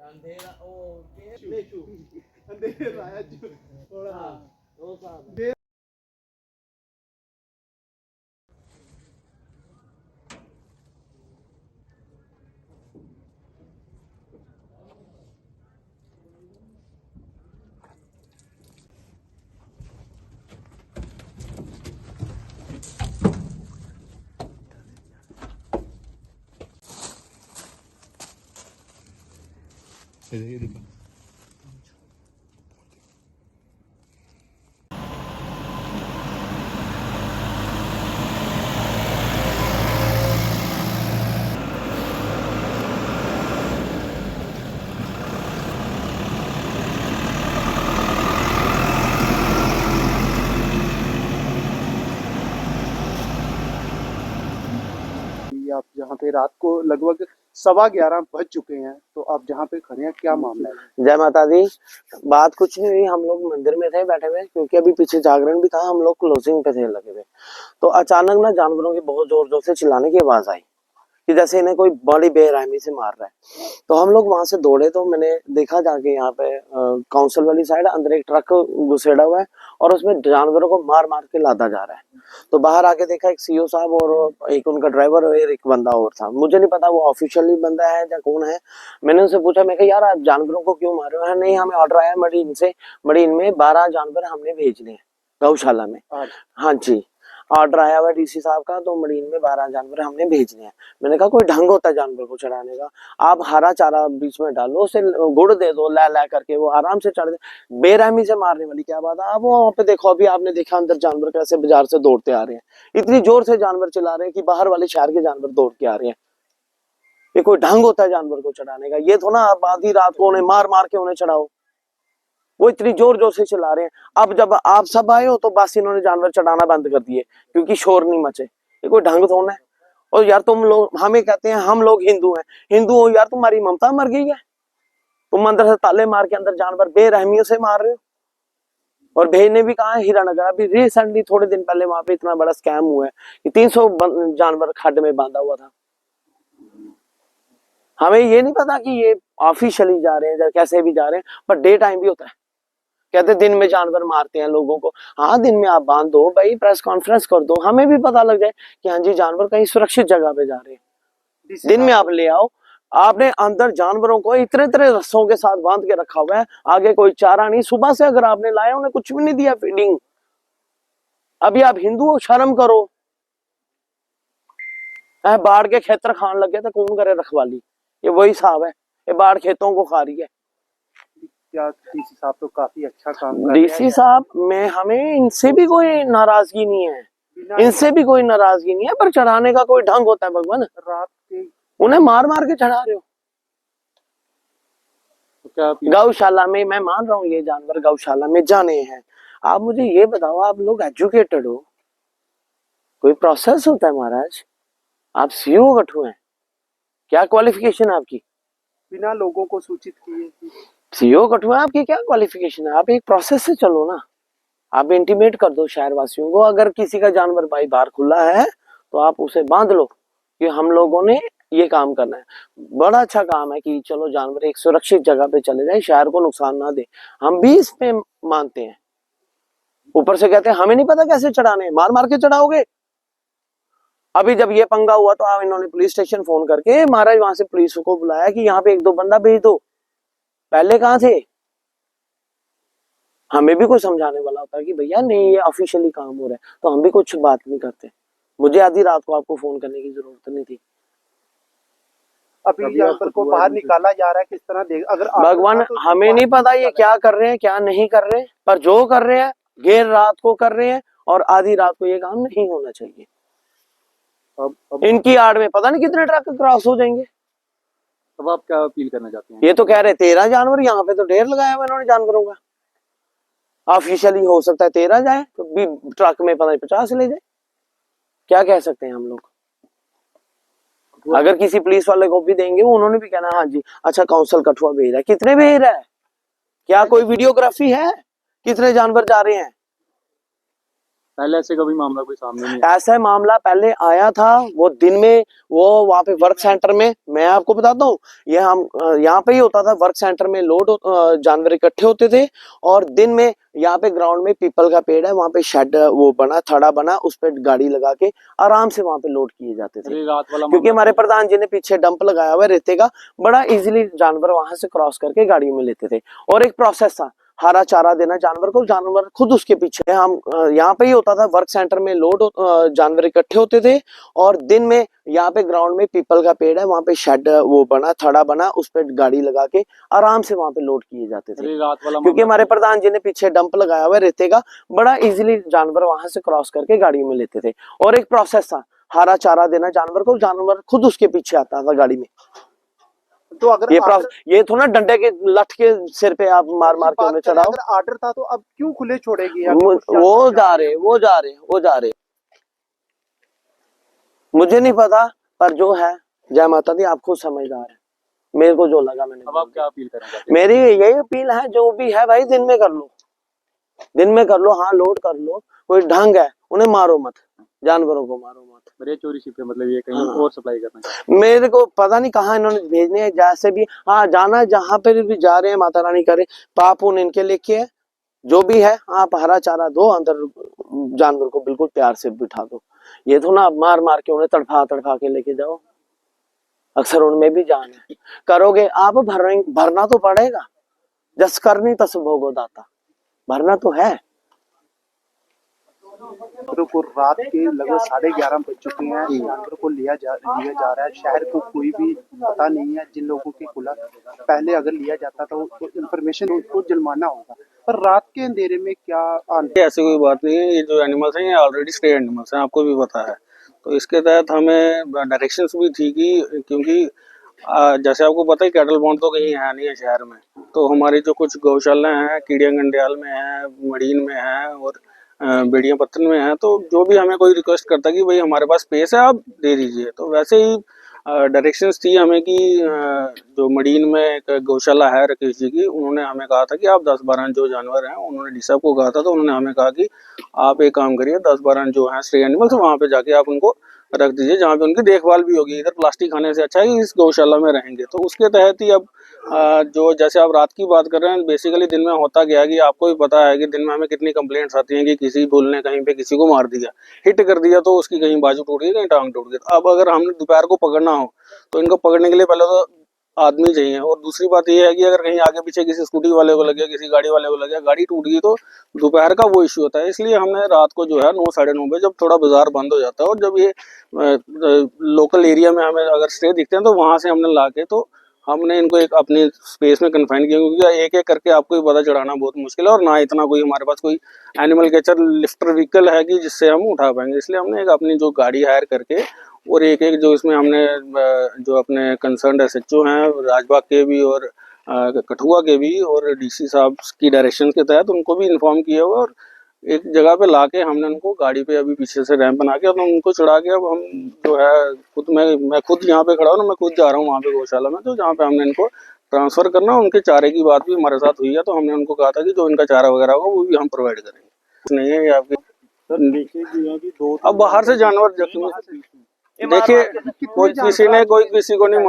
अंधेरा अंधेरा थोड़ा ये देखो आप जहाँ पे रात को लगभग 11:15 बज चुके हैं, तो आप जहाँ पे खड़े हैं क्या मामला है? जय माता दी। बात कुछ नहीं हुई, हम लोग मंदिर में थे बैठे हुए क्योंकि अभी पीछे जागरण भी था, हम लोग क्लोजिंग पे थे लगे हुए। तो अचानक ना जानवरों की बहुत जोर जोर से चिल्लाने की आवाज आई कि जैसे इन्हें कोई बड़ी बेरहमी से मार रहा है। तो हम लोग वहां से दौड़े, तो मैंने देखा जाके यहाँ पे काउंसिल वाली साइड अंदर एक ट्रक घुसेड़ा हुआ है और उसमें जानवरों को मार मार के लादा जा रहा है। तो बाहर आके देखा एक सीओ साहब और एक उनका ड्राइवर और एक बंदा और था। मुझे नहीं पता वो ऑफिशियली बंदा है या कौन है। मैंने उनसे पूछा, मैं कहा यार आप जानवरों को क्यों मार रहे हो? नहीं, हमें ऑर्डर आया मरीन से, मरीन में 12 जानवर हमने भेजने हैं गौशाला में। हाँ जी, ऑर्डर आया हुआ डीसी साहब का, तो मरीन में 12 जानवर हमने भेजने हैं। मैंने कहा कोई ढंग होता है जानवर को चढ़ाने का? आप हरा चारा बीच में डालो, उसे गुड़ दे दो ला ला करके, वो आराम से चढ़ दे। बेरहमी से मारने वाली क्या बात है? आप वहां पे देखो, अभी आपने देखा अंदर जानवर कैसे बाजार से दौड़ते आ रहे हैं, इतनी जोर से जानवर चला रहे हैं कि बाहर वाले शहर के जानवर दौड़ के आ रहे हैं। ये कोई ढंग होता है जानवर को चढ़ाने का? ये तो ना आप आधी रात को उन्हें मार मार के उन्हें चढ़ाओ। वो इतनी जोर जोर से चला रहे हैं। अब जब आप सब आए हो तो बस इन्होंने जानवर चढ़ाना बंद कर दिए क्योंकि शोर नहीं मचे। ये कोई ढंग थोड़ा है। और यार तुम लोग हमें कहते हैं हम लोग हिंदू हैं, हिंदू हो यार, तुम्हारी ममता मर गई है? तुम अंदर से ताले मार के अंदर जानवर बेरहमियों से मार रहे हो। और भेजने भी कहा है हीरानगर। अभी रिसेंटली थोड़े दिन पहले वहां पे इतना बड़ा स्कैम हुआ है कि 300 जानवर खड्ड में बांधा हुआ था। हमें ये नहीं पता कि ये ऑफिशियली जा रहे हैं या कैसे भी जा रहे हैं, पर डे टाइम भी होता है। कहते दिन में जानवर मारते हैं लोगों को। हाँ, दिन में आप बांध दो भाई, प्रेस कॉन्फ्रेंस कर दो, हमें भी पता लग जाए कि हाँ जी जानवर कहीं सुरक्षित जगह पे जा रहे हैं। दिन में आप ले आओ। आपने अंदर जानवरों को इतने इतने रस्सों के साथ बांध के रखा हुआ है, आगे कोई चारा नहीं। सुबह से अगर आपने लाया, उन्हें कुछ भी नहीं दिया फीडिंग। अभी आप हिंदू हो, शर्म करो। बाढ़ के खेतर खान लगे तो कौन करे रखवाली? ये वही साहब है, ये बाढ़ खेतों को खा रही है। क्या डीसी साहब तो काफी अच्छा काम कर रहे हैं। डीसी साहब में हमें इनसे भी कोई नाराजगी नहीं है, इनसे भी कोई नाराजगी नहीं है, पर चढ़ाने का कोई ढंग होता है भगवान। रात के उन्हें मार मार के चढ़ा रहे हो। तो क्या गौशाला में, मैं मान रहा हूँ ये जानवर गौशाला में जाने हैं। आप मुझे ये बताओ, आप लोग एजुकेटेड हो? कोई प्रोसेस होता है महाराज? आप सीओ कठू हैं? क्या क्वालिफिकेशन है आपकी? बिना लोगों को सूचित किए सीओ कठू है, आपकी क्या क्वालिफिकेशन है? आप एक प्रोसेस से चलो ना। आप इंटीमेट कर दो शहर वासियों को, अगर किसी का जानवर भाई बाहर खुला है तो आप उसे बांध लो कि हम लोगों ने ये काम करना है। बड़ा अच्छा काम है कि चलो जानवर एक सुरक्षित जगह पे चले जाए, शहर को नुकसान ना दे। हम भी इसमें मानते हैं। ऊपर से कहते हैं हमें नहीं पता कैसे चढ़ाने, मार मार के चढ़ाओगे। अभी जब ये पंगा हुआ तो आप इन्होंने पुलिस स्टेशन फोन करके महाराज वहां से पुलिस को बुलाया कि यहाँ पे 1-2 बंदा भेज दो। पहले कहाँ थे? हमें भी कोई समझाने वाला होता है कि भैया नहीं, ये ऑफिशियली काम हो रहा है, तो हम भी कुछ बात नहीं करते। मुझे आधी रात को आपको फोन करने की जरूरत नहीं थी। अभी जानवर को बाहर निकाला जा रहा है, किस तरह देख, अगर भगवान तो हमें नहीं पता ये क्या कर रहे हैं क्या नहीं कर रहे हैं, पर जो कर रहे हैं देर रात को कर रहे हैं और आधी रात को ये काम नहीं होना चाहिए। अब इनकी आड़ में पता नहीं कितने ट्रक क्रॉस हो जाएंगे। अब आप क्या अपील करना चाहते हैं? ये तो कह रहे 13 जानवर, यहाँ पे तो ढेर लगाया हुआ इन्होंने जानवरों का। ऑफिशियली हो सकता है 13 जाए, तो भी ट्रक में 50 ले जाए। क्या कह सकते हैं हम लोग? अगर किसी पुलिस वाले को भी देंगे, उन्होंने भी कहना हाँ जी अच्छा काउंसिल कठुआ भेज रहा है। कितने भेज रहा है? क्या कोई वीडियोग्राफी है कितने जानवर जा रहे हैं? पहले ऐसे कभी मामला कोई सामने नहीं ऐसा मामला पहले आया था, वो दिन में, वो वहाँ पे वर्क सेंटर में, मैं आपको बताता हूँ, ये हम यहाँ पे ही होता था, वर्क सेंटर में जानवर इकट्ठे होते थे, और दिन में यहाँ पे ग्राउंड में पीपल का पेड़ है, वहाँ पे शेड वो बना, थड़ा बना, उस पर गाड़ी लगा के आराम से वहाँ पे लोड किए जाते थे। अरे रात वाला क्योंकि मामला हमारे प्रधान जी ने पीछे डंप लगाया हुआ है रेते का, बड़ा इजीली जानवर वहां से क्रॉस करके गाड़ियों में लेते थे। और एक प्रोसेस था, हरा चारा देना जानवर को, जानवर खुद उसके पीछे, हम यहाँ पे ही होता था, वर्क सेंटर में जानवर इकट्ठे होते थे, और दिन में यहाँ पे ग्राउंड में पीपल का पेड़ है, वहाँ पे शेड वो बना, थड़ा बना, उस पर गाड़ी लगा के आराम से वहाँ पे लोड किए जाते थे। अरे रात वाला क्योंकि मामला हमारे प्रधान जी ने पीछे डंप लगाया हुआ है रेते का, बड़ा इजीली जानवर वहां से क्रॉस करके गाड़ियों में लेते थे। और एक प्रोसेस था, हरा चारा देना जानवर को, जानवर खुद उसके पीछे आता था गाड़ी में। तो अगर ये थोड़ा डंडे के लठ के सिर पे आप मार मार के उन्हें चढ़ाओ। अगर आर्डर था तो अब क्यों खुले छोड़ेगी? वो जा रहे मुझे नहीं पता, पर जो है, जय माता दी, आप खुद समझदार है, मेरे को जो लगा मैंने। अब आप क्या अपील करना चाहते हैं? मेरी यही अपील है, जो भी है भाई, दिन में कर लो, दिन में कर लो, हाँ लोड कर लो, कोई ढंग है, उन्हें मारो मत, जानवरों को मारो मत। मेरे चोरी छिपे मतलब ये कहीं हाँ। और सप्लाई करना चाहते हैं? मेरे को पता नहीं कहाँ इन्होंने भेजने हैं, जैसे भी, हाँ जाना जहाँ पे भी जा रहे हैं, माता रानी करे, पाप उन इनके लेके है, जो भी है, आप हरा चारा दो, अंदर जानवर को बिल्कुल प्यार से बिठा दो। ये तो ना मार मार के उन्हें तड़फा तड़फा के लेके जाओ, अक्सर उनमें भी जान है। करोगे आप, भरना तो पड़ेगा, जस करनी तस भोगो दाता, भरना तो है। जानवरों को रात के लगभग 11:30 बज चुके हैं, जानवरों को लिया जा रहा है। शहर को कोई भी पता नहीं है, जिन लोगों के खुला पहले अगर लिया जाता तो इंफॉर्मेशन उनको जुर्माना होगा, पर रात के अंधेरे में क्या ऐसी कोई बात नहीं है, ये जो एनिमल्स हैं ये ऑलरेडी स्टे एनिमल्स हैं, आपको भी पता है। तो इसके तहत हमें डायरेक्शंस भी थी कि, क्योंकि जैसे आपको पता है कैटल बॉन्ड तो कहीं है नहीं है शहर में, तो हमारी जो कुछ गौशाला हैं कीड़िया गंडियाल में है, मड़ीन में है, और बेड़िया पत्तन में है, तो जो भी हमें कोई रिक्वेस्ट करता कि भाई हमारे पास स्पेस है, आप दे दीजिए, तो वैसे ही डायरेक्शंस थी हमें कि जो मडीन में एक गौशाला है राकेश जी की, उन्होंने हमें कहा था कि आप 10-12 जो जानवर हैं, उन्होंने डी साहब को कहा था, तो उन्होंने हमें कहा कि आप एक काम करिए, 10-12 जो हैं स्ट्रे एनिमल्स, वहाँ पे जाके आप उनको रख दीजिए, जहाँ पे उनकी देखभाल भी होगी। इधर प्लास्टिक खाने से अच्छा है कि इस गौशाला में रहेंगे। तो उसके तहत ही अब जो जैसे आप रात की बात कर रहे हैं, बेसिकली दिन में होता गया कि आपको भी पता है कि दिन में हमें कितनी कंप्लेंट्स आती हैं कि किसी बुल ने कहीं पे किसी को मार दिया, हिट कर दिया, तो उसकी कहीं बाजू टूट गई, कहीं टांग टूट गई। अब अगर हमने दोपहर को पकड़ना हो तो इनको पकड़ने के लिए पहले तो आदमी चाहिए, और दूसरी बात यह है कि अगर कहीं आगे पीछे किसी स्कूटी वाले को लग गया, किसी गाड़ी वाले को लग गया, गाड़ी टूट गई, तो दोपहर का वो इश्यू होता है। इसलिए हमने रात को जो है 9-9:30 बजे, जब थोड़ा बाजार बंद हो जाता है और जब ये लोकल एरिया में हमें अगर स्टे दिखते हैं, तो वहां से हमने ला के, तो हमने इनको एक अपनी स्पेस में कन्फाइन किया, क्योंकि एक एक करके आपको ही पता चढ़ाना बहुत मुश्किल है, और ना इतना कोई हमारे पास कोई एनिमल कैचर लिफ्टर व्हीकल है कि जिससे हम उठा पाएंगे। इसलिए हमने एक अपनी जो गाड़ी हायर करके, और एक एक जो इसमें हमने जो अपने कंसर्न SHO हैं राजबाग के भी और कठुआ के भी, और DC साहब की डायरेक्शन के तहत उनको भी इन्फॉर्म किया हुआ, और एक जगह पे लाके हमने उनको गाड़ी पे अभी पीछे से रैंप बना के, अब उनको चढ़ा के, अब हम जो है खुद मैं खुद यहाँ पे खड़ा हूँ ना, मैं खुद जा रहा हूँ वहाँ पे गौशाला में, तो जहाँ पे हमने इनको ट्रांसफर करना, उनके चारे की बात भी हमारे साथ हुई है, तो हमने उनको कहा था कि जो इनका चारा वगैरह होगा वो भी हम प्रोवाइड करेंगे। नहीं है ये आपकी, अब बाहर से जानवर देखिए, कोई किसी को नहीं, कोई किसी को नहीं,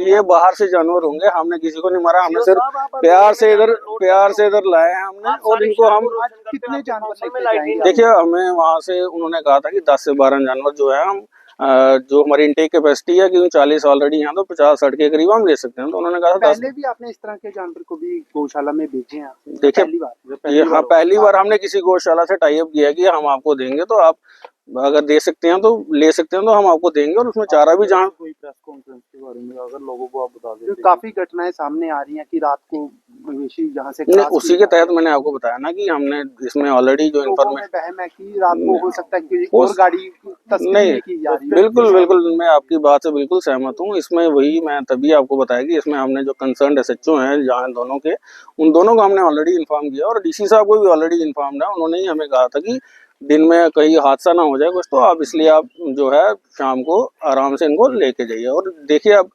ये बाहर से जानवर होंगे, हमने किसी को नहीं मारा, हमने सिर्फ प्यार से इधर लाए हैं हमने, और इनको हम कितने जानवर लेके जाएंगे? देखिए, हमें वहां से उन्होंने कहा था कि 10 से 12 जानवर जो है हम जो हमारी इनटेक कैपेसिटी है कि 40 ऑलरेडी हैं, तो 50-60 के करीब हम ले सकते हैं। तो उन्होंने कहा था पहले भी आपने इस तरह के जानवर को भी गौशाला में बेचे हैं? देखिए, पहली बार हमने किसी गौशाला से टाई अप किया कि हम आपको देंगे, तो आप अगर दे सकते हैं तो ले सकते हैं, तो हम आपको देंगे, और उसमें चारा भी जहाँ कोई प्रेस कॉन्फ्रेंस के बारे में अगर लोगों को आप बता देते। काफी घटनाएं सामने आ रही हैं कि रात को मवेशी जहाँ से नहीं, उसी के तहत मैंने आपको बताया ना कि हमने इसमें ऑलरेडी जो इन्फॉर्मेशन, बहम है कि रात को हो सकता है कि और गाड़ी नहीं की जा रही है। बिल्कुल मैं आपकी बात से बिल्कुल सहमत हूँ। इसमें वही मैं तभी आपको बताया कि इसमें हमने जो कंसर्न SHO हैं जहाँ दोनों के, उन दोनों को हमने ऑलरेडी इन्फॉर्म किया, और DC साहब को भी ऑलरेडी इन्फॉर्म है। उन्होंने ही हमें कहा था कि दिन में कहीं हादसा ना हो जाए कुछ, तो आप इसलिए आप जो है शाम को आराम से इनको लेके जाइए। और देखिए, अब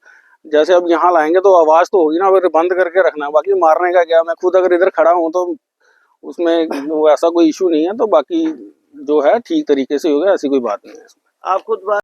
जैसे अब यहाँ लाएंगे तो आवाज तो होगी ना, अगर बंद करके रखना, बाकी मारने का क्या, मैं खुद अगर इधर खड़ा हूँ तो उसमें वो ऐसा कोई इशू नहीं है। तो बाकी जो है ठीक तरीके से हो गया, ऐसी कोई बात नहीं है। आप खुद